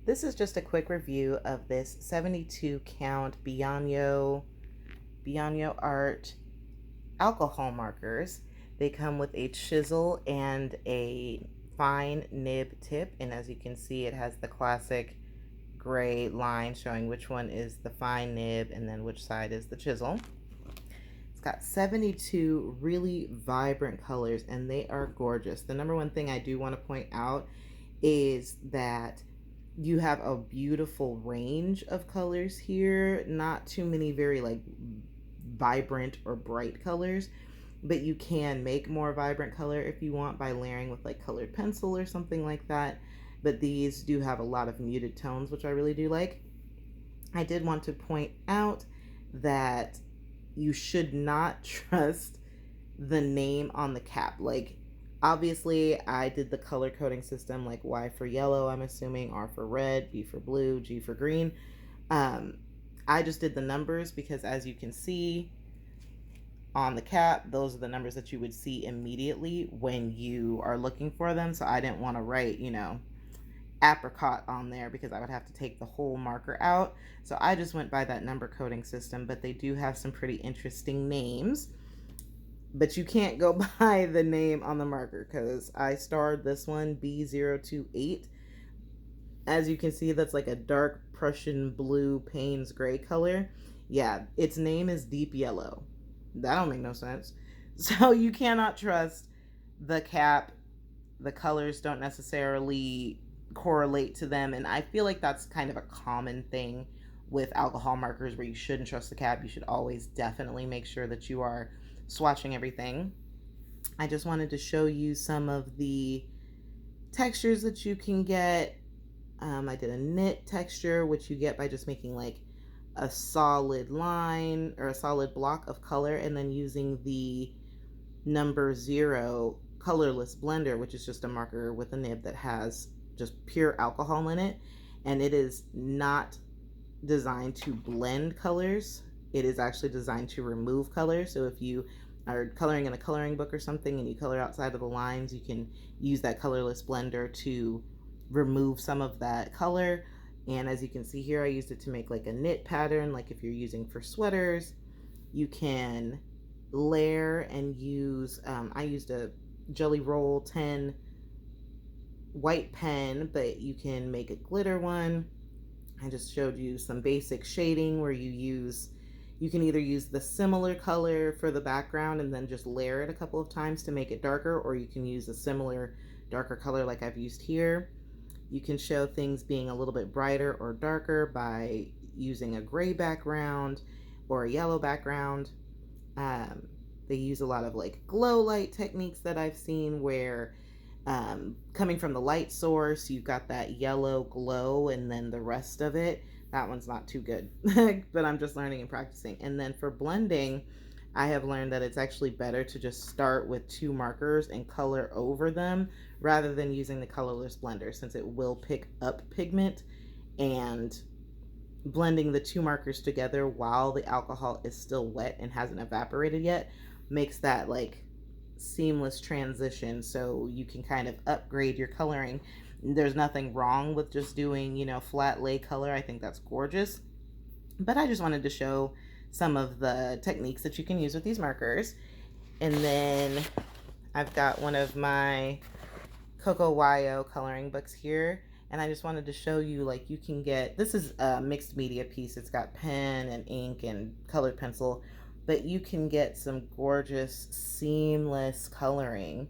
This is just a quick review of this 72 count Bianyo Art alcohol markers. They come with a chisel and a fine nib tip, and as you can see, it has the classic gray line showing which one is the fine nib and then which side is the chisel. It's got 72 really vibrant colors and they are gorgeous. The number one thing I do want to point out is that you have a beautiful range of colors here. Not too many very like vibrant or bright colors, but you can make more vibrant color if you want by layering with like colored pencil or something like that. But these do have a lot of muted tones, which I really do like. I did want to point out that you should not trust the name on the cap. Like, obviously, I did the color coding system, like Y for yellow, I'm assuming, R for red, B for blue, G for green. I just did the numbers because, as you can see on the cap, those are the numbers that you would see immediately when you are looking for them. So I didn't want to write, apricot on there because I would have to take the whole marker out. So I just went by that number coding system, but they do have some pretty interesting names. But you can't go by the name on the marker because I starred this one B028. As you can see, that's like a dark Prussian blue Payne's gray color. Yeah, its name is Deep Yellow. That don't make no sense. So you cannot trust the cap. The colors don't necessarily correlate to them, and I feel like that's kind of a common thing with alcohol markers where you shouldn't trust the cap. You should always definitely make sure that you are swatching everything. I just wanted to show you some of the textures that you can get. I did a knit texture, which you get by just making like a solid line or a solid block of color and then using the number 0 colorless blender, which is just a marker with a nib that has just pure alcohol in it. And it is not designed to blend colors. It is actually designed to remove color. So if you are coloring in a coloring book or something and you color outside of the lines, you can use that colorless blender to remove some of that color. And as you can see here, I used it to make like a knit pattern, like if you're using for sweaters. You can layer and use, I used a Jelly Roll 10 white pen, but you can make a glitter one. I just showed you some basic shading where you can either use the similar color for the background and then just layer it a couple of times to make it darker, or you can use a similar darker color like I've used here. You can show things being a little bit brighter or darker by using a gray background or a yellow background. They use a lot of like glow light techniques that I've seen where coming from the light source, you've got that yellow glow and then the rest of it, that one's not too good, but I'm just learning and practicing. And then for blending, I have learned that it's actually better to just start with 2 markers and color over them rather than using the colorless blender, since it will pick up pigment, and blending the 2 markers together while the alcohol is still wet and hasn't evaporated yet makes that like seamless transition, so you can kind of upgrade your coloring. There's nothing wrong with just doing, flat lay color. I think that's gorgeous. But I just wanted to show some of the techniques that you can use with these markers. And then I've got one of my Coco Wayo coloring books here, and I just wanted to show you, like, you can get, this is a mixed media piece. It's got pen and ink and colored pencil, but you can get some gorgeous seamless coloring.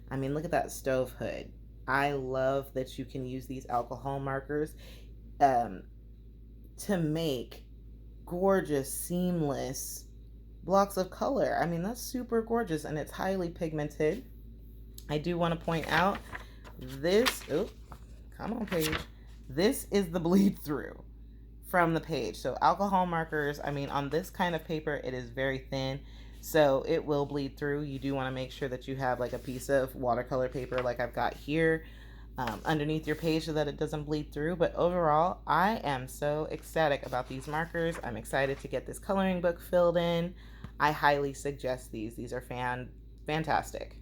I mean, look at that stove hood. I love that you can use these alcohol markers to make gorgeous seamless blocks of color. I mean, that's super gorgeous, and it's highly pigmented. I do want to point out this, come on page, this is the bleed through from the page. So alcohol markers, I mean, on this kind of paper, it is very thin, so it will bleed through. You do want to make sure that you have like a piece of watercolor paper like I've got here underneath your page so that it doesn't bleed through. But overall, I am so ecstatic about these markers. I'm excited to get this coloring book filled in. I highly suggest these. These are fantastic.